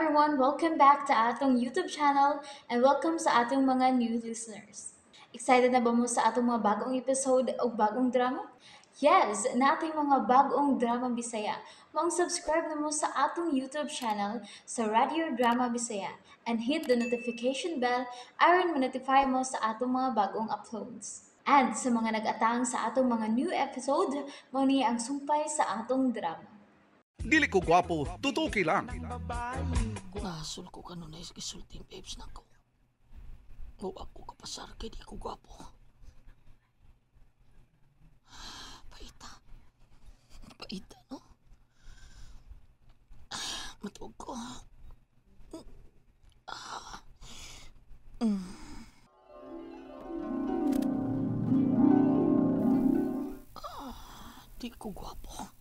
everyone, welcome back to atong YouTube channel and welcome sa atong mga new listeners. Excited na ba mo sa atong mga bagong episode o bagong drama? Yes, na ating mga bagong drama Bisaya. Mag-subscribe na mo sa atong YouTube channel sa Radio Drama Bisaya and hit the notification bell aron ma-notify mo sa atong mga bagong uploads. And sa mga nag-atang sa atong mga new episode, mo ni ang sumpay sa atong drama. Dili ko gwapo, tutuki lang. Nasol ko kanunay sa gisulting babes na ko. O ako kapasar kay di ko gwapo. Paita. Paita, no? Matuog ko. Di ko gwapo.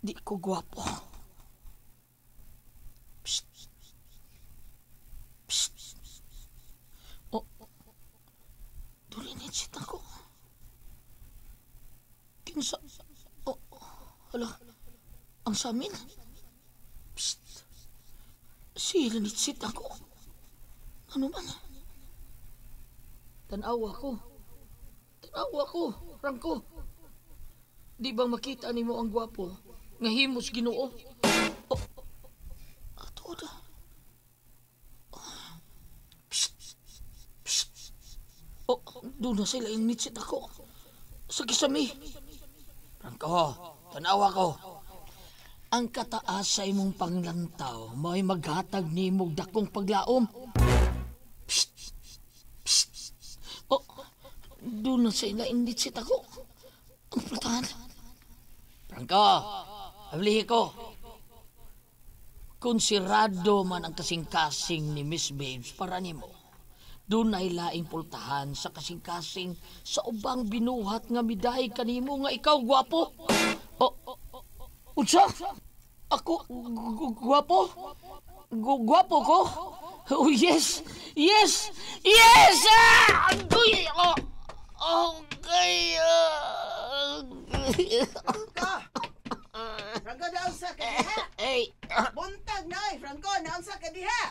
Di ko gwapo. Psst. Psst. Oh. Dulinit sit ako. Kinsa. Oh. Hala. Ang samin. Psst. Silinit sit ako. Ano man? Tanawa ko. Tanawa ko. Rangko. Di bang makita nimo ang gwapo? Nga himos Ginoo. Oh. Ato da. Psst. Psst. Oh, doon na sila initsit ako. Sa kisami. Rangko, tanawa ko. Ang kataas sa imong panglantaw, may maghatag ni mong dakong paglaom. Psst. Psst. Oh, doon na sila initsit ako. Ang platahan. Rangko, ablihi ko. Konsirado man ang kasing-kasing ni Miss Babes para nimo. Doon ay laing pultahan sa kasing-kasing sa ubang binuhat nga midahi kanimo nga ikaw gwapo. Unsa? Ako gwapo? Gwapo ko? Oh yes! Yes! Yes! Agoy! Okay! Franco, naunsa ka diha? Hey! Buntag na oy, Franco, naunsa ka diha?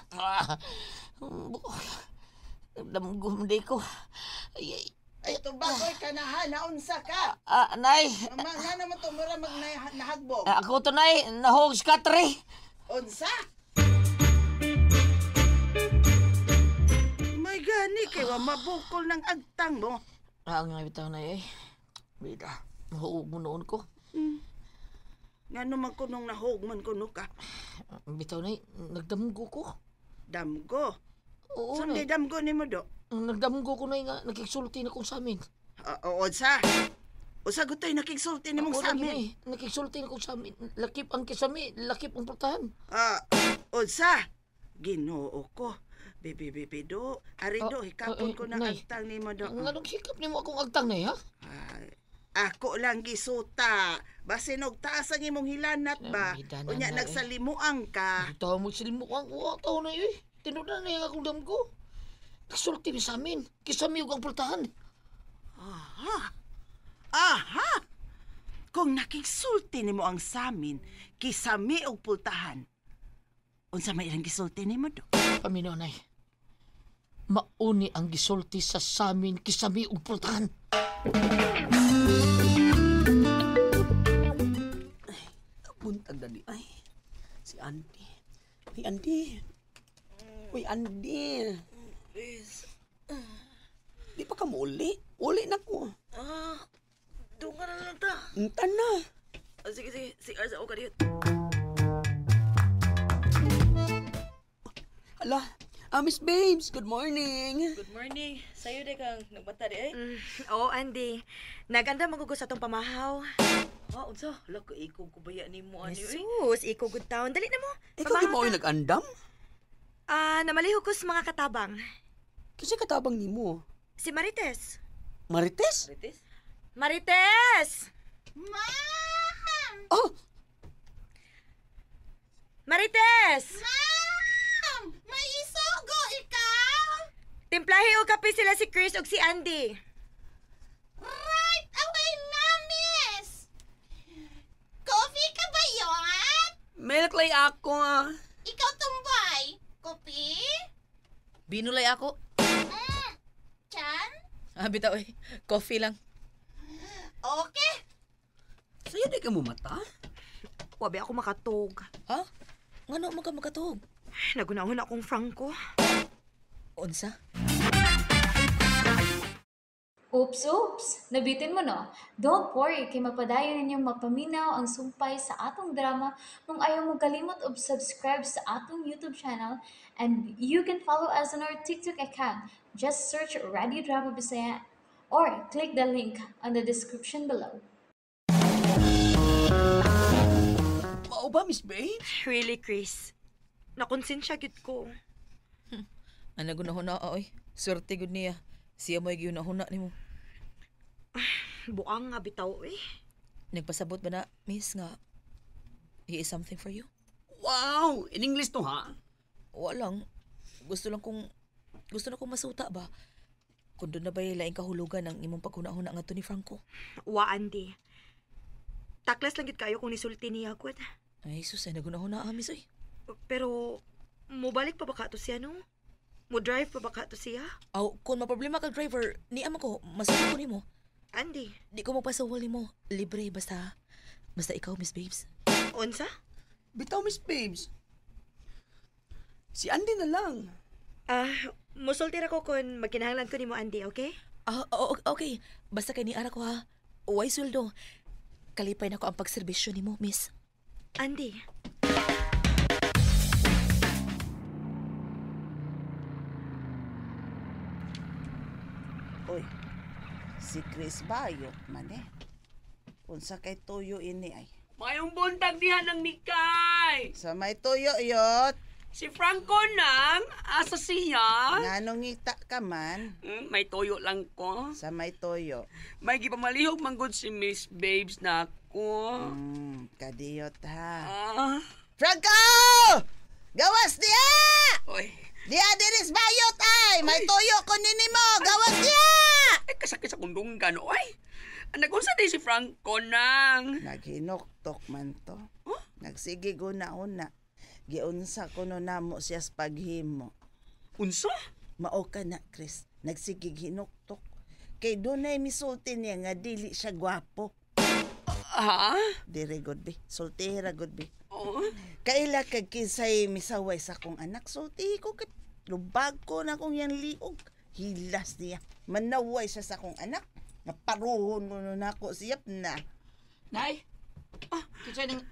Damgum di ko. Ay, Tubagoy ka na ha, naunsa ka? nay. Nga naman to, mura nahagbog. Ako to, nay. Nahog sa katre. Unsa? May gani kay wa mabukol ng agtang mo. Ang nga bitaw, nay. Bida, mahuog mo noon ko. Nga naman ko nung nahugman ko ka. Bitaw, nay. Nagdamgo ko. Damgo. Oo, Sunday nay. damgo ni mo do. Nagdamgo ko, nay, nga. Nakiksulti na kong sa amin. Unsa? Unsa gutoy nakigsulti ni mong Ako sa lagi, amin? nay. Nakiksulti na kong sa amin. Lakip ang kisami. Lakip ang pultahan. Unsa? Ginoo ko. Bibi do. Ari do, hikapon ko na nay. agtang ni mo do. Nga nung hikap ni mo akong agtang, nay, ha? Ay, ako lang gisuta. Basin og taas ang imong hilanat ba? Bida na Unya na, nagsalimuang ka. Ito mo silimukang uwa tao na yun. Tinudan na yung akong damgo. Nagsulti sa amin. Kisami yung ang pultahan. Aha! Kung nakigsulti nimo ang samin, kisami og pultahan. Unsa may ilang gisulti nimo do? Paminaw, nay. Mauni ang gisulti sa samin kisami og pultahan. Buntag na di. Ay, si Andy. Uy, Andy. Uy, Andy. Please. Di pa ka mo uli? Uli na ko. Tunga na lang ta. Untan na. Sige, sige. Si Arza o kadiyot. Hala. Miss Babes, good morning. Good morning. Sayo de kang nagbata di eh. Oo, Andy. Naganda magugo sa tong pamahaw. Unsa? Hala ka ikog kubaya nimo ani eh. Jesus, ikaw good town. Dali na mo. Ikaw di mo Pamahaw ay ta. nag-andam? Namaliho ko sa mga katabang. Kasi katabang ni mo. Si Marites. Marites? Ritis? Marites! Oh, Marites! May isugo ikaw? Timplahi o kape sila si Chris ug si Andy. Right away na, miss! Coffee ka ba yon? May naklay ako. Ikaw tumbay. Kopi? Binulay ako. Chan? Bitaw eh. Coffee lang. Okay. Sa'yo di ka mo mata? Wabi ako makatog. Ha? Ngano mo ka makatog? Nagunahon akong Franco. Unsa? Oops! Nabitin mo no? Don't worry, kay mapadayon ninyong mapaminaw ang sumpay sa atong drama kung ayaw mo kalimot og subscribe sa atong YouTube channel and you can follow us on our TikTok account. Just search Radio Drama Bisaya or click the link on the description below. Mao ba, Miss Babes? Really, Chris? Nakonsensya gid ko. Ang nagunahuna oy. Swerte gud niya. Siya mo'y giyunahuna nimo. Buang nga bitaw eh. Nagpasabot ba na, miss, nga he is something for you? Wow! In English to, ha? Walang. Gusto na kong masuta ba? Kung doon na ba laing kahulugan ang imong paghuna-huna nga to ni Franco? Waan di. Taklas lang gid kayo kung nisulti niya gud. Ay, sus, ay nagunahuna amis, oy. Pero, mubalik pa ba ka to siya, no? Mo drive pa ba ka to siya? Aw, kung maproblema kag driver, ni ama ko, masuko nimo. Andy, Di ko mapasawal nimo. Libre, basta ikaw, Miss Babes. unsa? Bitaw, Miss Babes. Si Andy na lang. Musulti ra ko kung magkinahanglan ko nimo Andy, okay? Okay. Basta kay ni ara ko ha. Uway sweldo. Kalipay na ko ang pagserbisyo nimo, Miss. Andy. Uy, si Chris Bayot man eh. Unsa kay tuyo ini ay. Mayong buntag diha ng Mikay. Sa may tuyo yot, Si Franco nang, asa siya? nganong ngita ka man. May toyo lang ko. Sa may tuyo. May gipamalihog manggod si Miss Babes na ako. Kadiyot ha. Ah, Franco! Gawas diya! oy. Diya diris Bayot ay! May tuyo ko nini mo! Gawas diya! Ay, kasakit sa kundunggan, oy. Nagunsa din si Franco nang. Naghinoktok man to. Nagsige una-una. Giunsa ko no namo siya sa paghimo. Unsa? Mao ka na, Chris. Nagsigig hinuktok. Kay dunay misulti niya nga dili siya gwapo. Ha? Dire good be. Sultira good be. Oh. Kaila kag kisay misaway sa kong anak. Sulti ko kay lubag ko na kong yan liog. Hilas niya. Manaway siya sa kong anak. Naparuhon mo nun ako siyap na. Nay? Kitsa ning...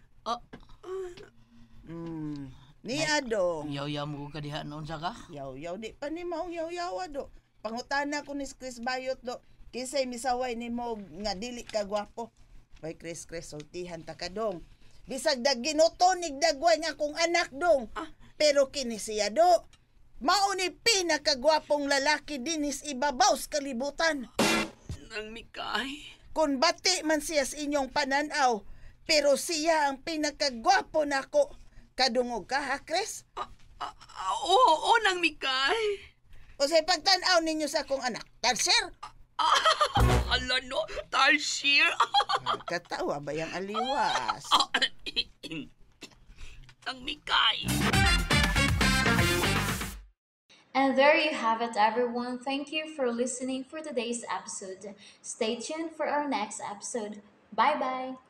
Ni Ado. Yaw-yaw mo ka diha noon sa ka? Yaw-yaw. Di pa ni maong yaw-yaw do. Pangutana ko ni Chris Bayot do. Kisay misaway ni mo nga dili ka gwapo. Bay Chris, sultihan ta ka dong. Bisag ginutonig dagway nga kong anak dong. Pero kini siya do. Mao ni pinakagwapong lalaki dinis ibabaw sa kalibutan. Nang Mikay. Kung bati man siya sa inyong pananaw, pero siya ang pinakagwapo nako. Kadungog ka ha, Chris? Oo, nang Mikay. O say pagtanaw ninyo sa akong anak, Tarsier? Ala no, Tarsier. Katawa ba yung aliwas? Nang Mikay. And there you have it, everyone. Thank you for listening for today's episode. Stay tuned for our next episode. Bye bye.